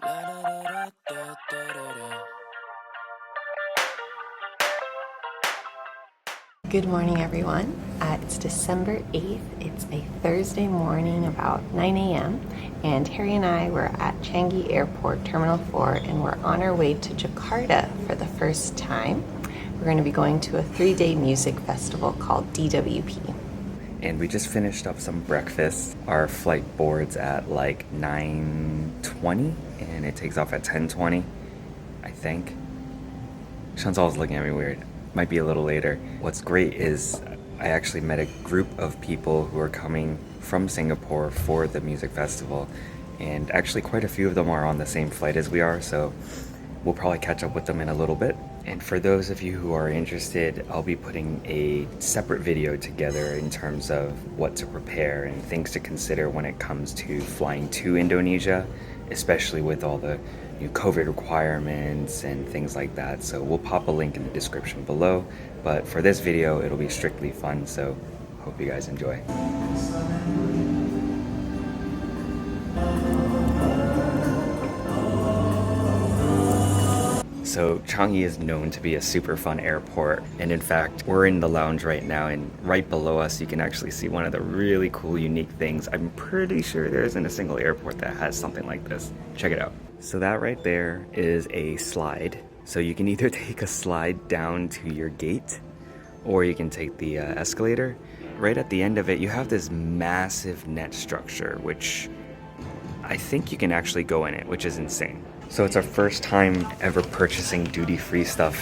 Good morning, everyone. It's December 8th. It's a Thursday morning about 9 a.m. and Harry and I were at Changi Airport, Terminal 4, and we're on our way to Jakarta for the first time. We're going to be going to a 3-day music festival called DWP. And we just finished up some breakfast. Our flight boards at like 9:20 and it takes off at 10:20, I think. Chantal's looking at me weird. Might be a little later. What's great is I actually met a group of people who are coming from Singapore for the music festival, and actually quite a few of them are on the same flight as we are, so we'll probably catch up with them in a little bit. And for those of you who are interested, I'll be putting a separate video together in terms of what to prepare and things to consider when it comes to flying to Indonesia, especially with all the new COVID requirements and things like that. So we'll pop a link in the description below. But for this video, it'll be strictly fun, so hope you guys enjoy. So Changi is known to be a super fun airport, and in fact we're in the lounge right now, and right below us you can actually see one of the really cool unique things. I'm pretty sure there isn't a single airport that has something like this. Check it out. So that right there is a slide. So you can either take a slide down to your gate or you can take the escalator. Right at the end of it you have this massive net structure, which I think you can actually go in it, which is insane. So it's our first time ever purchasing duty-free stuff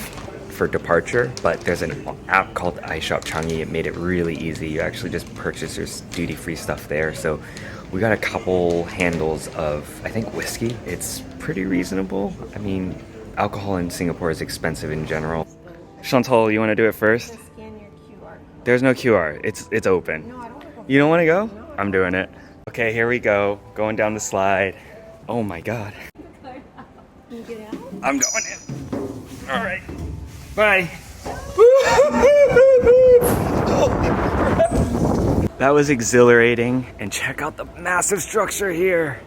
for departure, but there's an app called iShop Changi. It made it really easy. You actually just purchase your duty-free stuff there. So we got a couple handles of, I think, whiskey. It's pretty reasonable. I mean, alcohol in Singapore is expensive in general. Chantal, you want to do it first? Just scan your QR code. There's no QR. It's open. No, I don't want to go. You don't want to go? No. I'm doing it. Okay, here we go. Going down the slide. Oh my god. Can you get out? I'm going in. All right. Bye. That was exhilarating. And check out the massive structure here.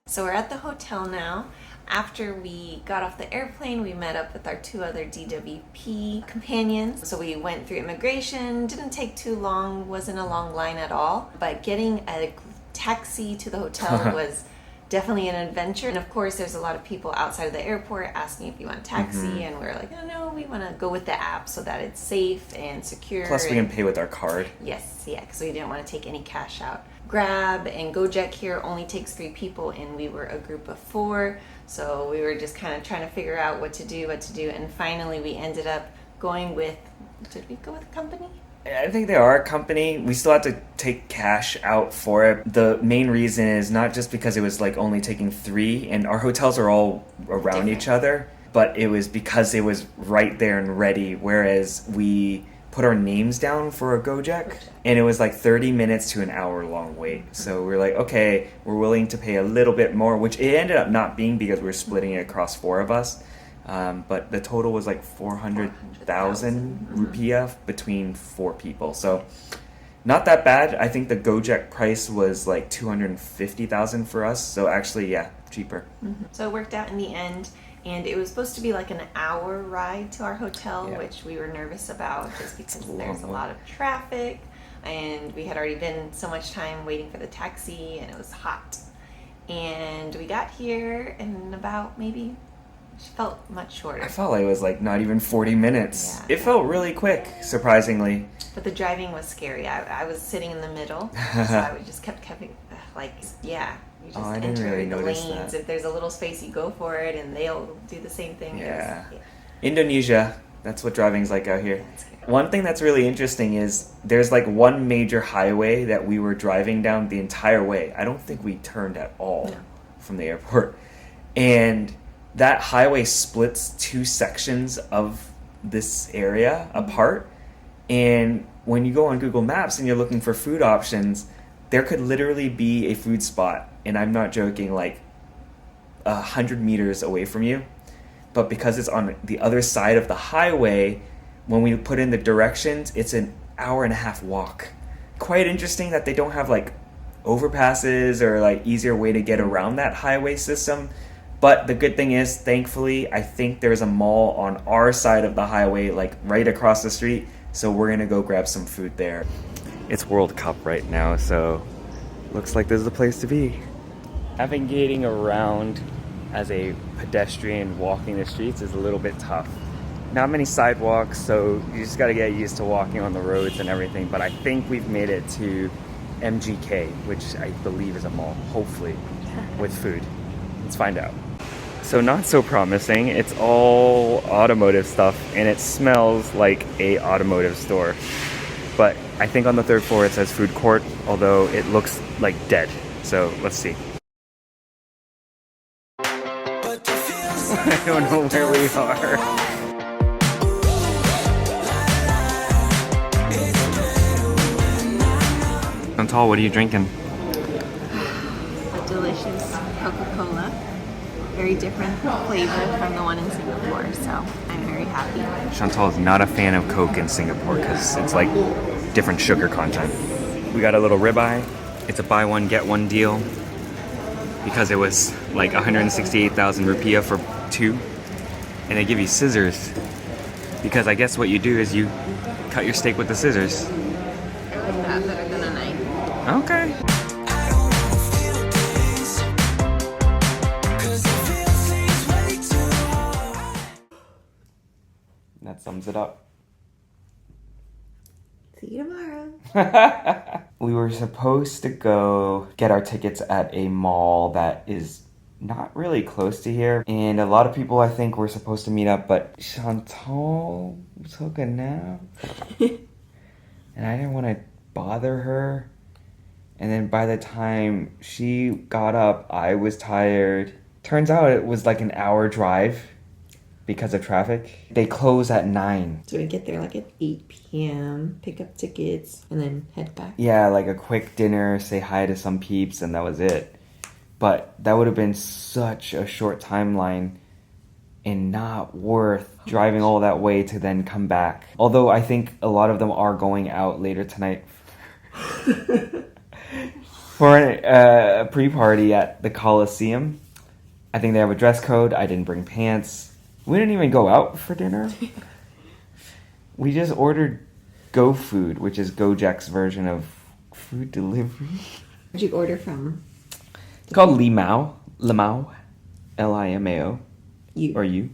So we're at the hotel now. After we got off the airplane, we met up with our 2 other DWP companions. So we went through immigration, didn't take too long, wasn't a long line at all. But getting a taxi to the hotel was definitely an adventure. And of course, there's a lot of people outside of the airport asking if you want a taxi. And we're like, oh no, we want to go with the app so that it's safe and secure. Plus we can pay with our card. Yes, yeah, because we didn't want to take any cash out. Grab and Gojek here only takes 3 people, and we were a group of 4, so we were just kind of trying to figure out what to do, and finally we ended up going with, did we go with a company? I think they are a company. We still have to take cash out for it. The main reason is not just because it was like only taking 3, and our hotels are all around each other, but it was because it was right there and ready, whereas we put our names down for a Gojek, and it was like 30 minutes to an hour long wait. So we're like, okay, we're willing to pay a little bit more, which it ended up not being because we're splitting it across 4 of us. But the total was like 400,000 rupiah between 4 people. So not that bad. I think the Gojek price was like 250,000 for us. So actually, yeah, cheaper. So it worked out in the end. And it was supposed to be like an hour ride to our hotel, which we were nervous about just because there's a lot of traffic. And we had already been so much time waiting for the taxi, and it was hot. And we got here in about maybe, it felt much shorter. I felt like it was like not even 40 minutes. Yeah. It felt really quick, surprisingly. But the driving was scary. I was sitting in the middle, so I would just kept like, yeah. You just I didn't really the notice lanes. that. If there's a little space, you go for it, and they'll do the same thing. Yeah. Indonesia, that's what driving's like out here. One thing that's really interesting is there's like one major highway that we were driving down the entire way. I don't think we turned at all from the airport. And that highway splits two sections of this area apart. And when you go on Google Maps and you're looking for food options, there could literally be a food spot, and I'm not joking, like 100 meters away from you. But because it's on the other side of the highway, when we put in the directions, it's an hour-and-a-half walk. Quite interesting that they don't have like overpasses or like easier way to get around that highway system. But the good thing is, thankfully, I think there's a mall on our side of the highway, like right across the street. So we're gonna go grab some food there. It's World Cup right now, so looks like this is the place to be. Navigating around as a pedestrian walking the streets is a little bit tough. Not many sidewalks, so you just gotta get used to walking on the roads and everything. But I think we've made it to MGK, which I believe is a mall, hopefully, with food. Let's find out. So not so promising. It's all automotive stuff, and it smells like a automotive store. But I think on the third floor it says food court, although it looks like dead. So let's see. I don't know where we are. Chantal, what are you drinking? A delicious Coca-Cola. Very different flavor from the one in Singapore, so I'm very happy. Chantal is not a fan of Coke in Singapore because it's like different sugar content. We got a little ribeye. It's a buy one, get one deal because it was like 168,000 rupiah for two. And they give you scissors because I guess what you do is you cut your steak with the scissors. I like that better than a knife. Okay. That sums it up. See you tomorrow. We were supposed to go get our tickets at a mall that is not really close to here. And a lot of people, I think, were supposed to meet up, but Chantal took a nap. And I didn't want to bother her. And then by the time she got up, I was tired. Turns out it was like an hour drive because of traffic. They close at 9. So we get there like at 8 p.m., pick up tickets, and then head back. Yeah, like a quick dinner, say hi to some peeps, and that was it. But that would have been such a short timeline and not worth driving all that way to then come back. Although I think a lot of them are going out later tonight for a pre-party at the Coliseum. I think they have a dress code. I didn't bring pants. We didn't even go out for dinner. We just ordered GoFood, which is Gojek's version of food delivery. Where'd you order from? It's called Limao. Limao. Limao. Or you.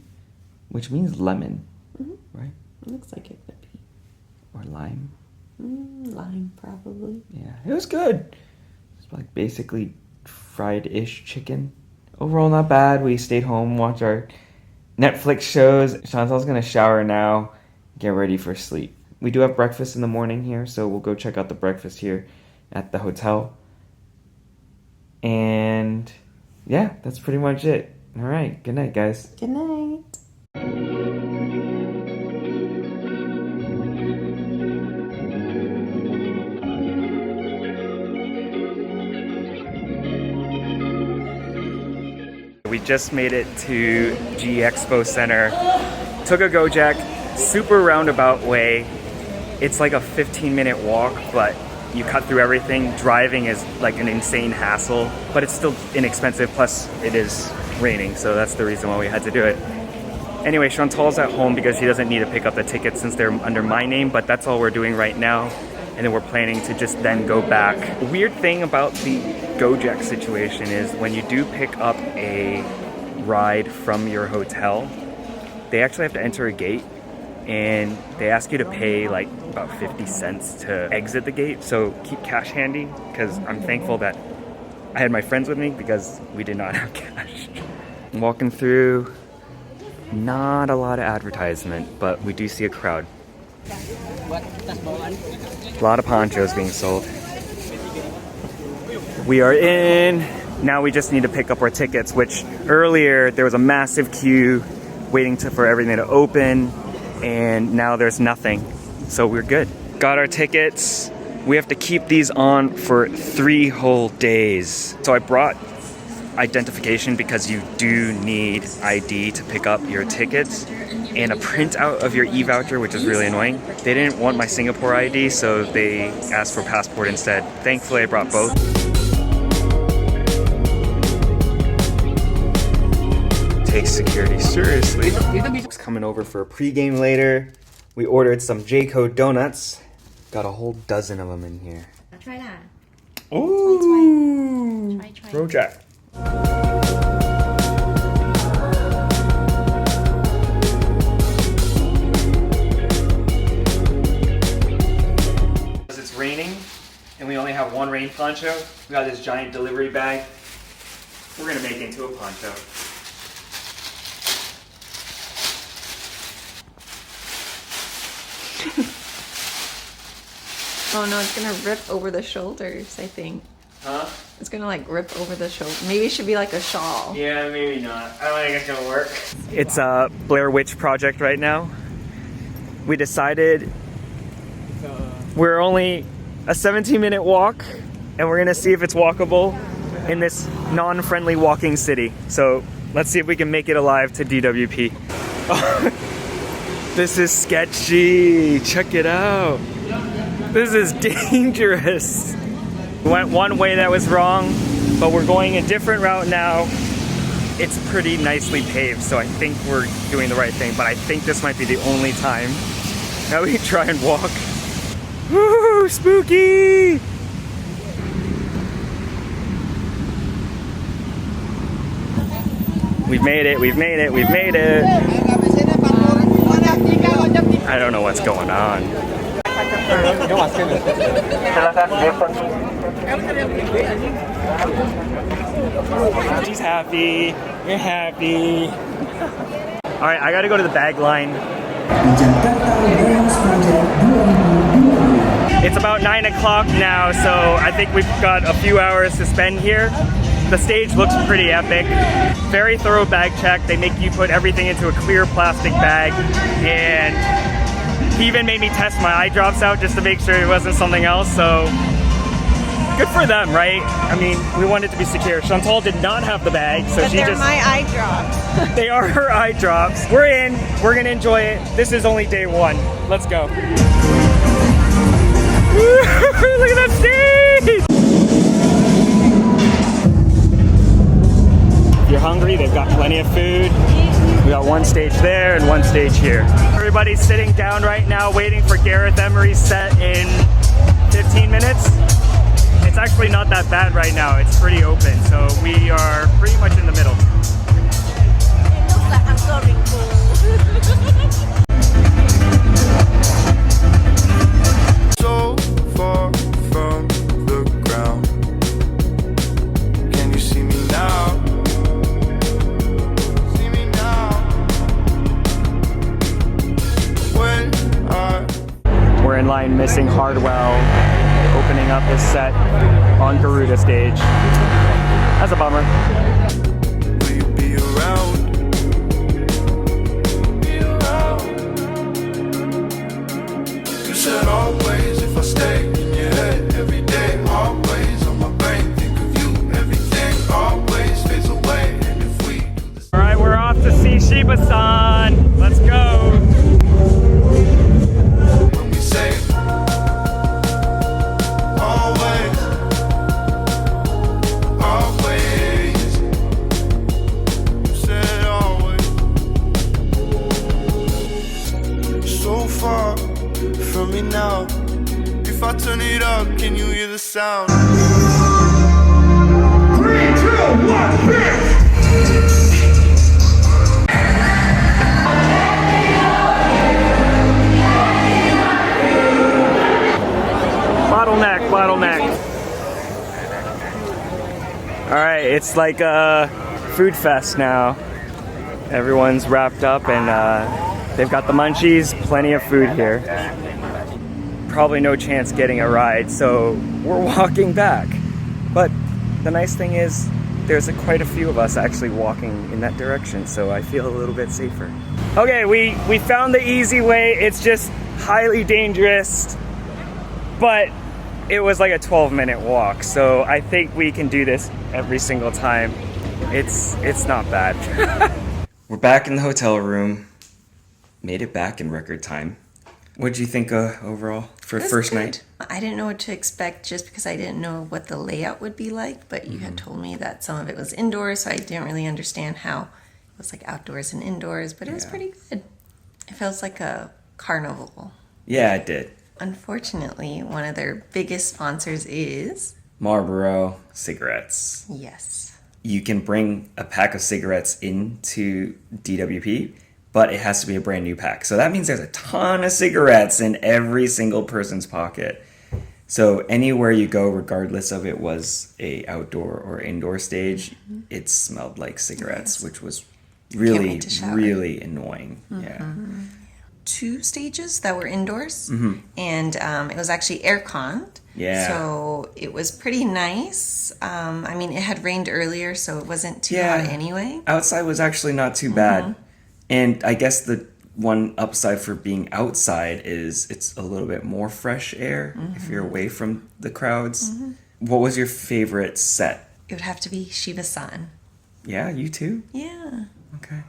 Which means lemon. Mm-hmm. Right? It looks like it would be. Or lime. Lime, probably. Yeah, it was good. It's like basically fried-ish chicken. Overall, not bad. We stayed home, watched our Netflix shows. Chantal's gonna shower now, get ready for sleep. We do have breakfast in the morning here, so we'll go check out the breakfast here at the hotel. And yeah, that's pretty much it. All right, good night, guys. Good night. We just made it to JIExpo Center. Took a Gojek, super roundabout way. It's like a 15-minute walk, but you cut through everything. Driving is like an insane hassle, but it's still inexpensive. Plus, it is raining, so that's the reason why we had to do it. Anyway, Chantal's at home because she doesn't need to pick up the tickets since they're under my name, but that's all we're doing right now. And then we're planning to just then go back. The weird thing about the Gojek situation is when you do pick up a ride from your hotel, they actually have to enter a gate and they ask you to pay like about 50 cents to exit the gate. So keep cash handy because I'm thankful that I had my friends with me because we did not have cash. I'm walking through Not a lot of advertisement, but we do see a crowd. A lot of ponchos being sold. We are in. Now we just need to pick up our tickets, which earlier there was a massive queue waiting for everything to open, and now there's nothing. So we're good. Got our tickets. We have to keep these on for 3 whole days. So I brought identification because you do need ID to pick up your tickets, and a printout of your e-voucher, which is really annoying. They didn't want my Singapore ID, so they asked for passport instead. Thankfully, I brought both. Take security seriously. Coming over for a pregame later. We ordered some J-Code donuts. Got a whole dozen of them in here. Try that. Ooh! Try. Rojak. It's raining and we only have one rain poncho. We got this giant delivery bag. We're gonna make it into a poncho. Oh no, it's gonna rip over the shoulders, I think. Huh? It's gonna like rip over the shoulder. Maybe it should be like a shawl. Yeah, maybe not. I don't think it's gonna work. It's a Blair Witch project right now. We decided we're only a 17-minute walk, and we're gonna see if it's walkable in this non-friendly walking city. So let's see if we can make it alive to DWP. This is sketchy. Check it out. This is dangerous. We went one way that was wrong, but we're going a different route now. It's pretty nicely paved, so I think we're doing the right thing, but I think this might be the only time that we try and walk. Woo, spooky! We've made it, we've made it, we've made it. I don't know what's going on. She's happy. We're happy. All right, I gotta go to the bag line. It's about 9 o'clock now, so I think we've got a few hours to spend here. The stage looks pretty epic. Very thorough bag check. They make you put everything into a clear plastic bag, and he even made me test my eye drops out just to make sure it wasn't something else, so good for them, right? I mean, we want it to be secure. Chantal did not have the bag, so But they're my eye drops. They are her eye drops. We're in, we're gonna enjoy it. This is only day 1. Let's go. Look at that stage! If you're hungry, they've got plenty of food. We got one stage there and one stage here. Everybody's sitting down right now waiting for Gareth Emery's set in 15 minutes. It's actually not that bad right now. It's pretty open, so we are pretty much in the middle. It looks like I'm going cool. So far from the ground. Can you see me now? See me now. When We're in line missing Hardwell, opening up his set on Garuda stage. That's a bummer. will you be around? Be around. You said always if I stay in your head every day, always on my brain, think of you, everything always fades away. And if we do this, All right, we're off to see Shiba-san. Let's go. when we say always, always, you said always. So far from me now. If I turn it up, can you hear the sound? 3, 2, 1, fix! Bottleneck. All right, it's like a food fest now. Everyone's wrapped up and they've got the munchies, plenty of food here. Probably no chance getting a ride, so we're walking back. But the nice thing is there's quite a few of us actually walking in that direction, so I feel a little bit safer. Okay, we found the easy way. It's just highly dangerous, but it was like a 12-minute walk, so I think we can do this every single time. It's not bad. We're back in the hotel room. Made it back in record time. What did you think overall for first night? I didn't know what to expect just because I didn't know what the layout would be like, but you had told me that some of it was indoors, so I didn't really understand how it was like outdoors and indoors, but it was pretty good. It feels like a carnival. Yeah, it did. Unfortunately, one of their biggest sponsors is Marlboro cigarettes. Yes. You can bring a pack of cigarettes into DWP, but it has to be a brand new pack. So that means there's a ton of cigarettes in every single person's pocket. So anywhere you go, regardless of it was a outdoor or indoor stage, it smelled like cigarettes, which was really, really annoying. Yeah. 2 stages that were indoors, and it was actually air-conned. Yeah. So it was pretty nice. I mean, it had rained earlier, so it wasn't too hot anyway. Outside was actually not too bad. And I guess the one upside for being outside is it's a little bit more fresh air if you're away from the crowds. What was your favorite set? It would have to be Shiba-san. Yeah, you too? Yeah. Okay.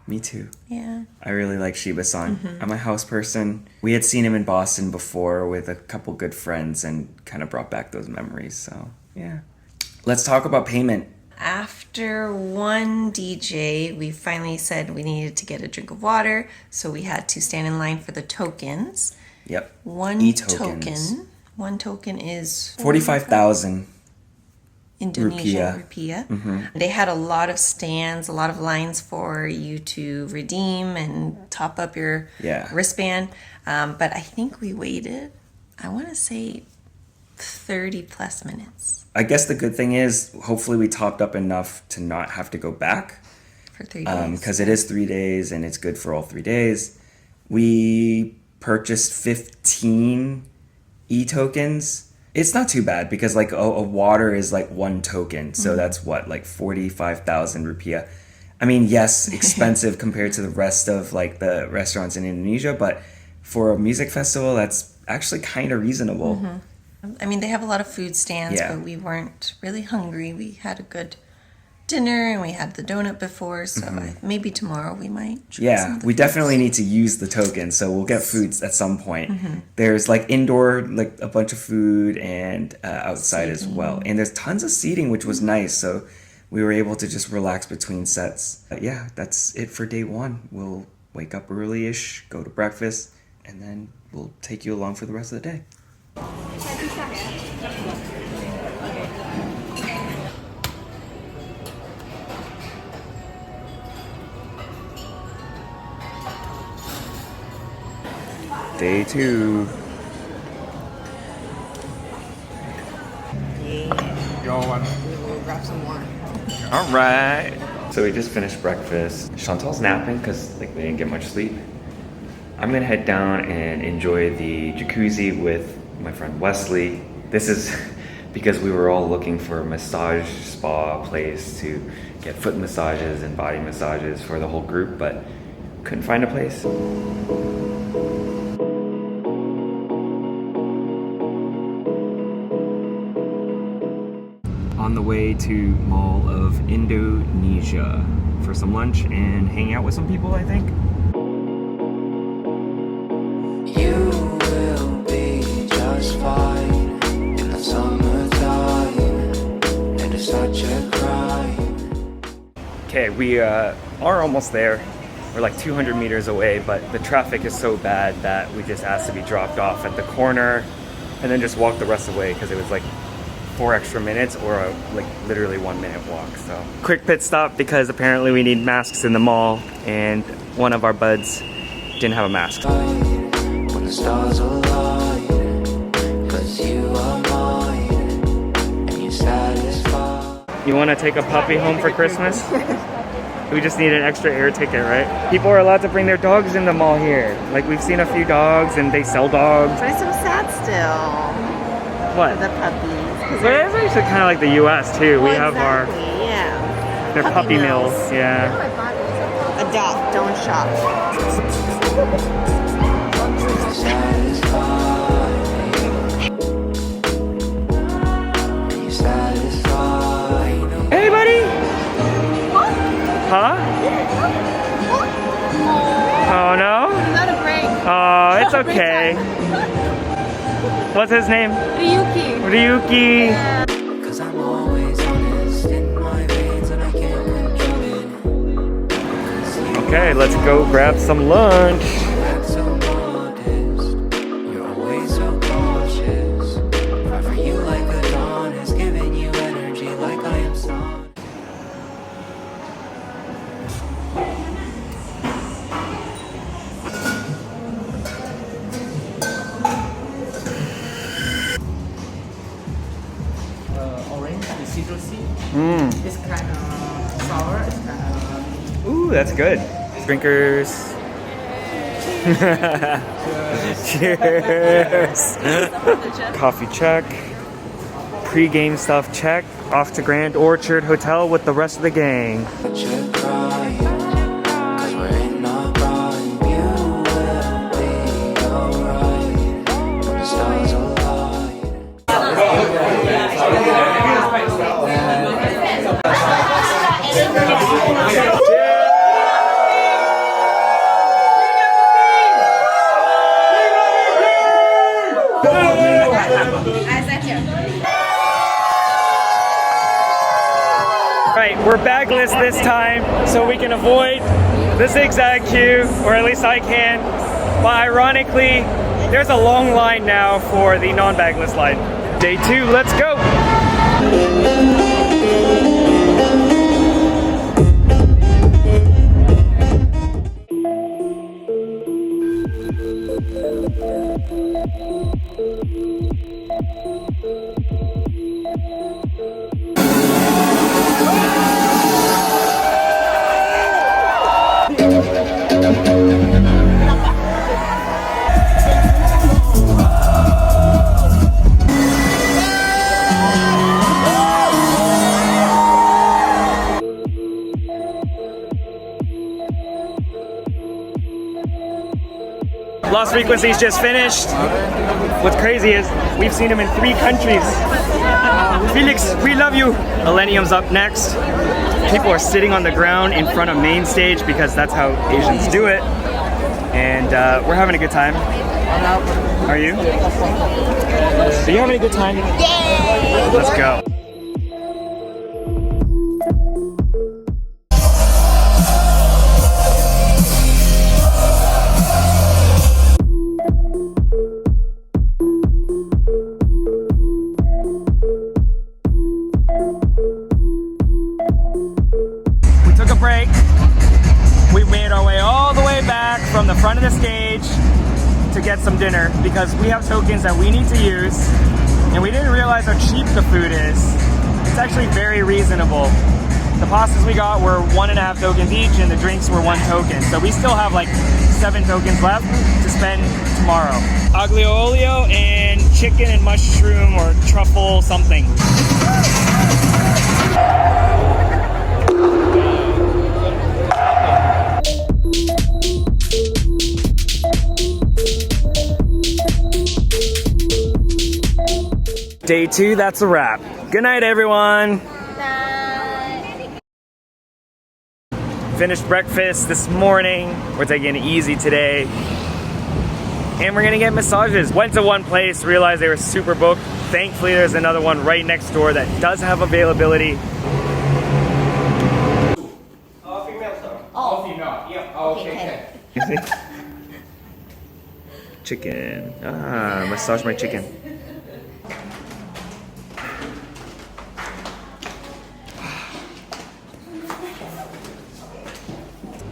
Me too. Yeah. I really like Shiba-san. I'm a house person. We had seen him in Boston before with a couple good friends and kind of brought back those memories. So, yeah. Let's talk about payment. After one DJ, we finally said we needed to get a drink of water, so we had to stand in line for the tokens. Yep. One token is 45,000 Indonesian rupiah. They had a lot of stands, a lot of lines for you to redeem and top up your wristband. But I think we waited, I want to say 30 plus minutes. I guess the good thing is hopefully we topped up enough to not have to go back. For 3 days. Because it is 3 days and it's good for all 3 days. We purchased 15 e-tokens. It's not too bad because like a water is like 1 token. So that's what, like 45,000 rupiah. I mean, yes, expensive compared to the rest of like the restaurants in Indonesia, but for a music festival, that's actually kind of reasonable. I mean, they have a lot of food stands, but we weren't really hungry. We had a good dinner and we had the donut before, so maybe tomorrow we might try some of the we foods. definitely need to use the token, so we'll get foods at some point. There's like indoor, like a bunch of food, and outside as well. And there's tons of seating, which was nice, so we were able to just relax between sets. Yeah, that's it for day 1. We'll wake up early-ish, go to breakfast, and then we'll take you along for the rest of the day. Day 2. We'll grab some more. All right. So we just finished breakfast. Chantal's napping because like we didn't get much sleep. I'm gonna head down and enjoy the jacuzzi with my friend Wesley. This is because we were all looking for a massage spa place to get foot massages and body massages for the whole group, but couldn't find a place. On the way to Mall of Indonesia for some lunch and hang out with some people, I think. You will be just fine in the summertime, and it's such a crime. Okay, we are almost there. We're like 200 meters away, but the traffic is so bad that we just asked to be dropped off at the corner and then just walk the rest of the way because it was like 4 extra minutes or like literally 1 minute walk. So quick pit stop because apparently we need masks in the mall and one of our buds didn't have a mask. When the stars align, 'cause you are mine, and you satisfy. You want to take a puppy home for Christmas? We just need an extra air ticket, right? People are allowed to bring their dogs in the mall here. Like we've seen a few dogs and they sell dogs. Try some sad still. What? The puppies. But it's actually kind of like the US too. We have our yeah. their puppy mills. Yeah. Adopt, don't shop. Hey, buddy. Huh? Oh no. Not a break. Oh, it's okay. What's his name? Ryuki. Ryuki. Cause I'm always honest in my veins and I can't control it. Okay, let's go grab some lunch. Act so modest, you're always so cautious. Fight for you like the dawn has given you energy like I am sun. Orange, the citrusy. Mmm. It's kind of sour. It's kind of Ooh, that's good. Drinkers. Cheers. Coffee check. Pre-game stuff check. Off to Grand Orchard Hotel with the rest of the gang. But you're crying, cause we're in our prime. You will be alright when the stars align. Alright, we're bagless this time, so we can avoid the zigzag queue, or at least I can. But ironically, there's a long line now for the non-bagless line. Day 2, let's go! Lost Frequencies just finished. What's crazy is we've seen him in 3 countries. Felix, we love you. Millennium's up next. People are sitting on the ground in front of main stage because that's how Asians do it. And we're having a good time. Are you? Are you having a good time? Yeah! Let's go. From the front of the stage to get some dinner because we have tokens that we need to use and we didn't realize how cheap the food is. It's actually very reasonable. The pastas we got were 1.5 tokens each and the drinks were 1 token. So we still have like 7 tokens left to spend tomorrow. Aglio olio and chicken and mushroom or truffle something. Day 2, that's a wrap. Good night, everyone. Finished breakfast this morning. We're taking it easy today. And we're gonna get massages. Went to one place, realized they were super booked. Thankfully, there's another one right next door that does have availability. female, sir. Oh, female. Yeah. Okay. Chicken. Ah, massage my chicken.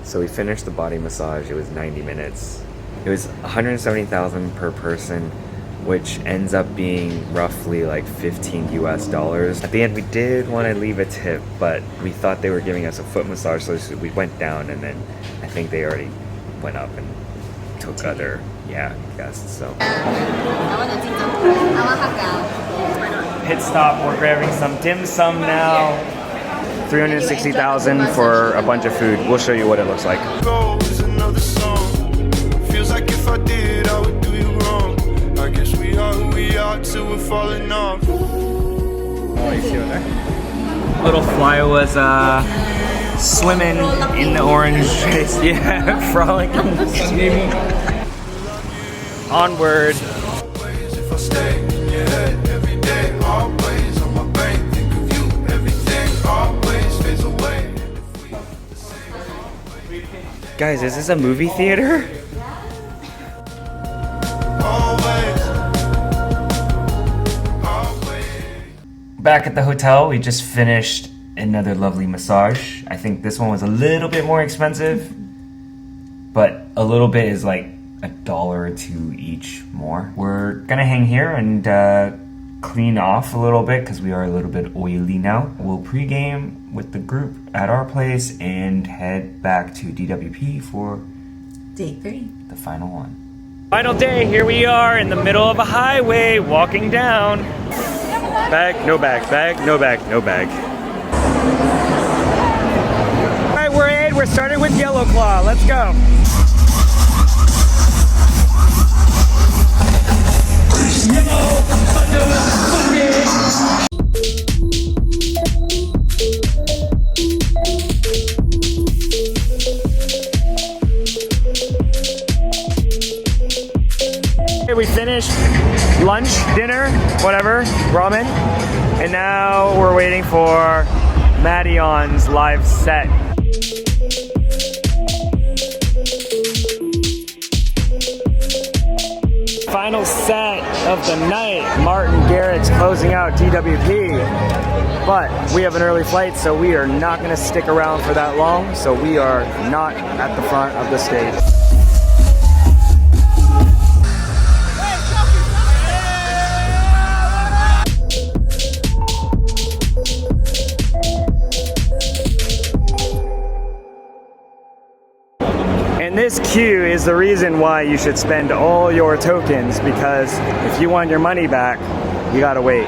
So we finished the body massage. It was 90 minutes. It was $170,000 per person, which ends up being roughly like $15 US. At the end, we did want to leave a tip, but we thought they were giving us a foot massage, so we went down, and then I think they already went up and took other guests. So pit stop. We're grabbing some dim sum now. 360,000 for a bunch of food. We'll show you what it looks like. Goes another song. Feels like if I did, I would do you wrong. I guess we are who we are till we're falling off. Little fly was swimming in the orange. Yeah, frolicking, swimming. Onward. Always if I stay in your head every day, always on my brain, think of you, everything always fades away. Guys, is this a movie theater? Back at the hotel, we just finished another lovely massage. I think this one was a little bit more expensive, but a little bit is like $1 or $2 each more. We're gonna hang here and clean off a little bit because we are a little bit oily now. We'll pregame with the group at our place and head back to DWP for Day 3. the final one. Final day, here we are in the middle of a highway, walking down. Bag, no bag, bag, no bag, no bag. All right, we're in. We're starting with Yellow Claw. Let's go. Okay, we finished lunch, dinner, whatever, ramen, and now we're waiting for Madion's live set. Final set of the night. Martin Garrick's closing out DWP, but we have an early flight, so we are not going to stick around for that long, so we are not at the front of the stage. And this queue is the reason why you should spend all your tokens, because if you want your money back, you gotta wait.